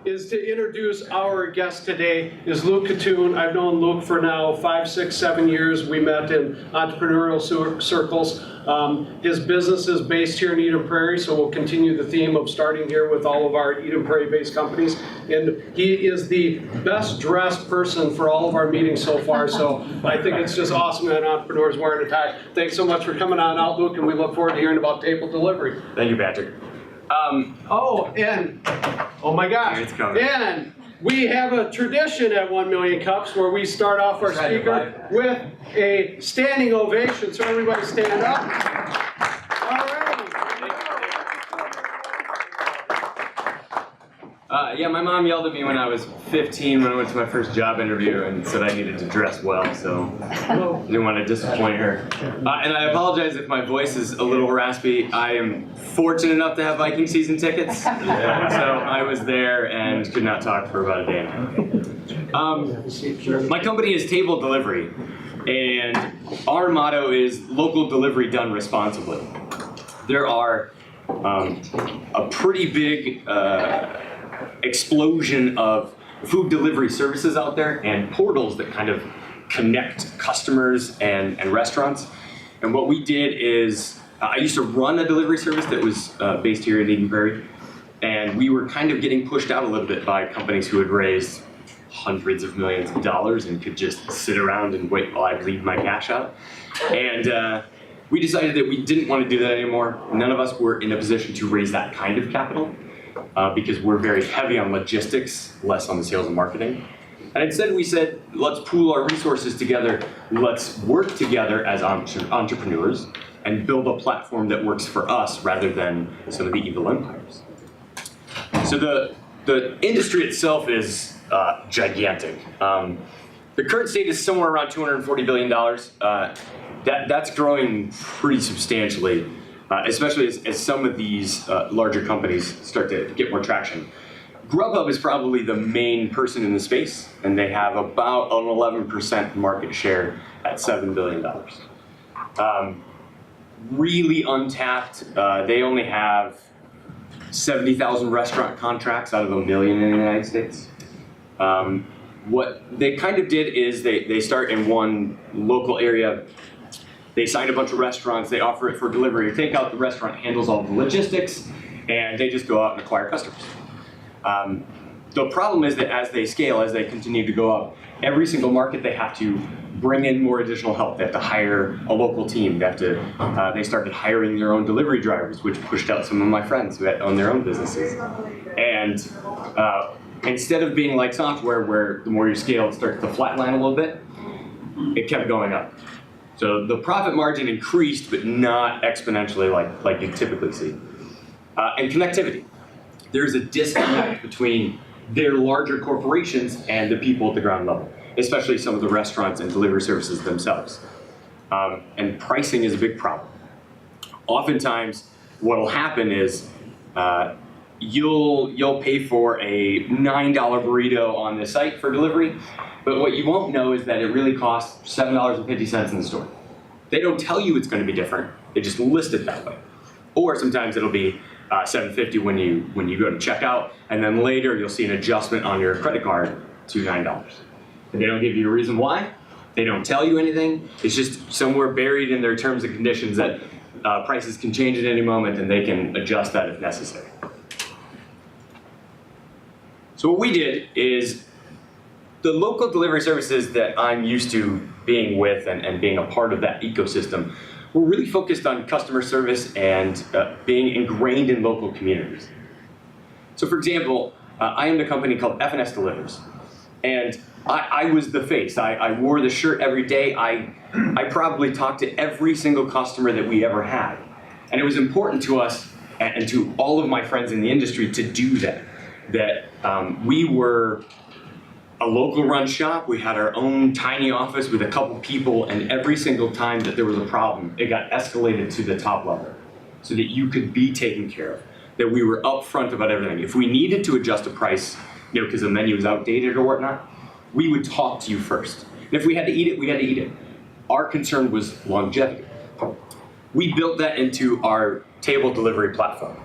is to introduce our guest today is Luke Katoon. I've known Luke for now 5, 6, 7 years. We met in entrepreneurial circles. His business is based here in Eden Prairie, so we'll continue the theme of starting here with all of our Eden Prairie-based companies. And he is the best dressed person for all of our meetings so far, so I think it's just awesome that an entrepreneur is wearing a tie. Thanks so much for coming on out, Luke, and we look forward to hearing about table delivery. Thank you, Patrick. Oh my gosh, It's coming. and we have a tradition at 1 Million Cups where we start off our speaker with a standing ovation, so everybody stand up. All right. Yeah, my mom yelled at me when I was 15 when I went to my first job interview and said I needed to dress well, so I didn't want to disappoint her. And I apologize if my voice is a little raspy. I am fortunate enough to have Viking season tickets, so I was there and could not talk for about a day and a half. My company is Table Delivery, and our motto is local delivery done responsibly. There are a pretty big explosion of food delivery services out there and portals that kind of connect customers and restaurants. And what we did is, I used to run a delivery service that was based here in Eden Prairie, and we were kind of getting pushed out a little bit by companies who had raised hundreds of millions of dollars and could just sit around and wait while I bleed my cash out. And we decided that we didn't want to do that anymore. None of us were in a position to raise that kind of capital. Because we're very heavy on logistics, less on the sales and marketing. And instead we said, let's pool our resources together, let's work together as entrepreneurs and build a platform that works for us rather than some of the evil empires. So the industry itself is gigantic. The current state is somewhere around $240 billion. That's growing pretty substantially. Especially as some of these larger companies start to get more traction. Grubhub is probably the main person in the space, and they have about an 11% market share at $7 billion. Really untapped. They only have 70,000 restaurant contracts out of 1 million in the United States. What they kind of did is they start in one local area. They sign a bunch of restaurants, they offer it for delivery or takeout, the restaurant handles all the logistics, and they just go out and acquire customers. The problem is that as they scale, as they continue to go up, every single market they have to bring in more additional help. They have to hire a local team. They started hiring their own delivery drivers, which pushed out some of my friends who had owned their own businesses. And instead of being like software where the more you scale, it starts to flatline a little bit, it kept going up. So the profit margin increased, but not exponentially like you typically see. And connectivity. There's a disconnect between their larger corporations and the people at the ground level, especially some of the restaurants and delivery services themselves. And pricing is a big problem. Oftentimes, what'll happen is you'll pay for a $9 burrito on the site for delivery, but what you won't know is that it really costs $7.50 in the store. They don't tell you it's going to be different. They just list it that way. Or sometimes it'll be $7.50 when you go to checkout, and then later you'll see an adjustment on your credit card to $9. And they don't give you a reason why. They don't tell you anything. It's just somewhere buried in their terms and conditions that prices can change at any moment, and they can adjust that if necessary. So what we did is, the local delivery services that I'm used to being with and being a part of that ecosystem, we're really focused on customer service and being ingrained in local communities. So for example, I owned a company called F&S Delivers, and I was the face. I wore the shirt every day. I probably talked to every single customer that we ever had. And it was important to us and to all of my friends in the industry to do that we were a local run shop. We had our own tiny office with a couple people, and every single time that there was a problem, it got escalated to the top level so that you could be taken care of, that we were upfront about everything. If we needed to adjust a price, because the menu was outdated or whatnot, we would talk to you first. And if we had to eat it, we had to eat it. Our concern was longevity. We built that into our table delivery platform.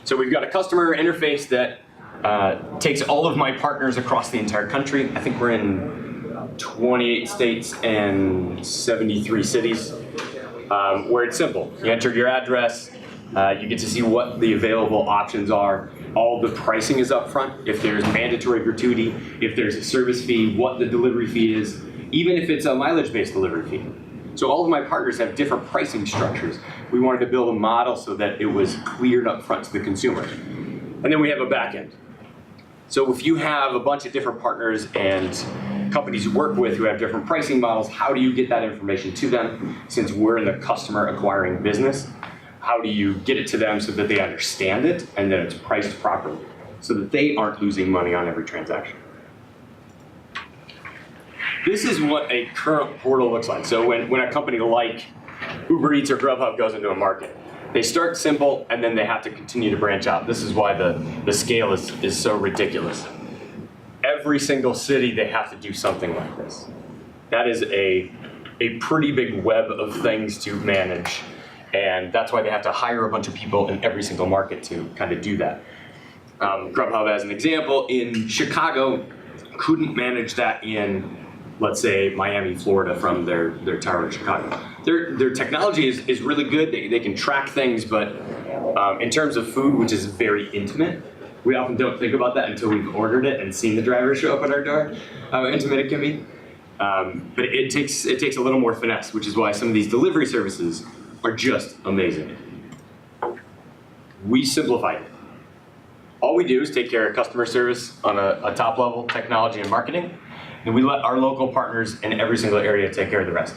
So we've got a customer interface that takes all of my partners across the entire country. I think we're in 28 states and 73 cities, where it's simple. You enter your address, you get to see what the available options are. All the pricing is up front. If there's mandatory gratuity, if there's a service fee, what the delivery fee is, even if it's a mileage-based delivery fee. So all of my partners have different pricing structures. We wanted to build a model so that it was cleared up front to the consumer. And then we have a back end. So if you have a bunch of different partners and companies you work with who have different pricing models, how do you get that information to them? Since we're in the customer acquiring business, how do you get it to them so that they understand it and that it's priced properly so that they aren't losing money on every transaction? This is what a current portal looks like. So when a company like Uber Eats or Grubhub goes into a market, they start simple and then they have to continue to branch out. This is why the scale is so ridiculous. Every single city, they have to do something like this. That is a pretty big web of things to manage. And that's why they have to hire a bunch of people in every single market to kind of do that. Grubhub, as an example, in Chicago, couldn't manage that in, let's say, Miami, Florida, from their tower in Chicago. Their technology is really good. They can track things, but in terms of food, which is very intimate, we often don't think about that until we've ordered it and seen the driver show up at our door, how intimate it can be. But it takes a little more finesse, which is why some of these delivery services are just amazing. We simplified it. All we do is take care of customer service on a top level, technology and marketing, and we let our local partners in every single area take care of the rest.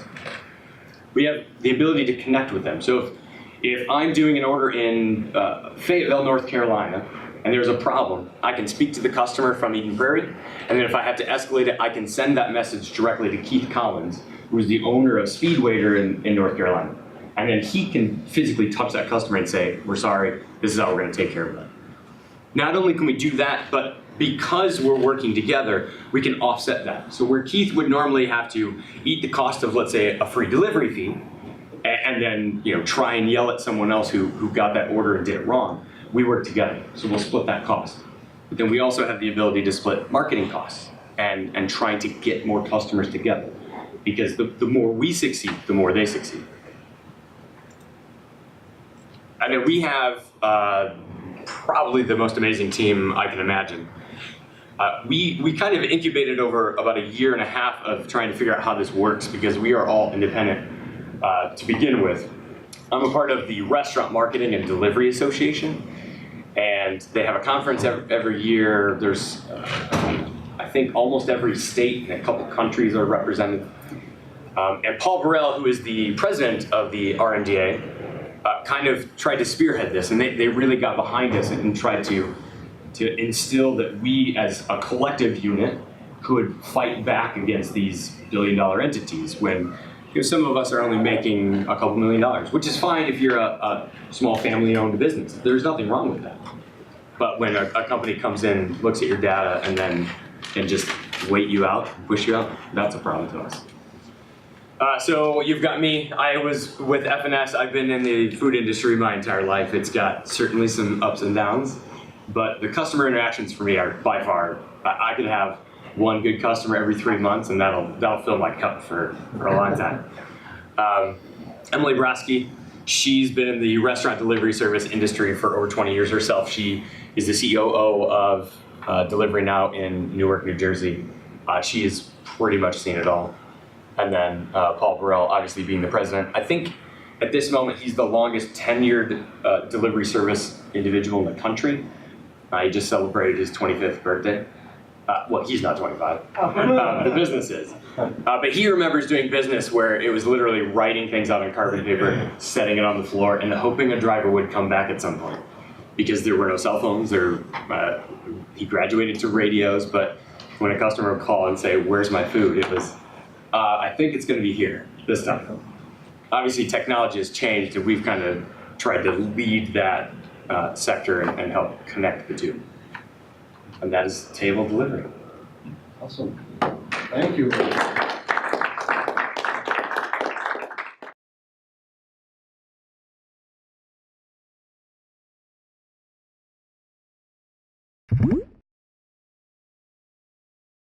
We have the ability to connect with them. So if I'm doing an order in Fayetteville, North Carolina, and there's a problem, I can speak to the customer from Eden Prairie, and then if I have to escalate it, I can send that message directly to Keith Collins, who's the owner of Speedwaiter in North Carolina. And then he can physically touch that customer and say, we're sorry, this is how we're gonna take care of that. Not only can we do that, but because we're working together, we can offset that. So where Keith would normally have to eat the cost of, let's say, a free delivery fee, and then try and yell at someone else who got that order and did it wrong, we work together, so we'll split that cost. But then we also have the ability to split marketing costs and trying to get more customers together. Because the more we succeed, the more they succeed. And then we have probably the most amazing team I can imagine. We kind of incubated over about a year and a half of trying to figure out how this works because we are all independent to begin with. I'm a part of the Restaurant Marketing and Delivery Association, and they have a conference every year. There's, I think, almost every state and a couple countries are represented. And Paul Burrell, who is the president of the RMDA, kind of tried to spearhead this, and they really got behind us and tried to instill that we, as a collective unit, could fight back against these billion-dollar entities when some of us are only making a couple $1 million, which is fine if you're a small family-owned business. There's nothing wrong with that. But when a company comes in, looks at your data, and then can just wait you out, push you out, that's a problem to us. So you've got me. I was with F&S. I've been in the food industry my entire life. It's got certainly some ups and downs, but the customer interactions for me are by far, I could have one good customer every 3 months, and that'll fill my cup for a long time. Emily Broski, she's been in the restaurant delivery service industry for over 20 years herself. She is the COO of Delivery Now in Newark, New Jersey. She has pretty much seen it all. And then Paul Burrell, obviously being the president. I think at this moment he's the longest tenured delivery service individual in the country. He just celebrated his 25th birthday. Well, he's not 25. The business is. But he remembers doing business where it was literally writing things out on carbon paper, setting it on the floor, and hoping a driver would come back at some point. Because there were no cell phones, he graduated to radios, but when a customer would call and say, "Where's my food?" it was, I think it's going to be here this time. Obviously, technology has changed, and we've kind of tried to lead that sector and help connect the two. And that is table delivery. Awesome. Thank you.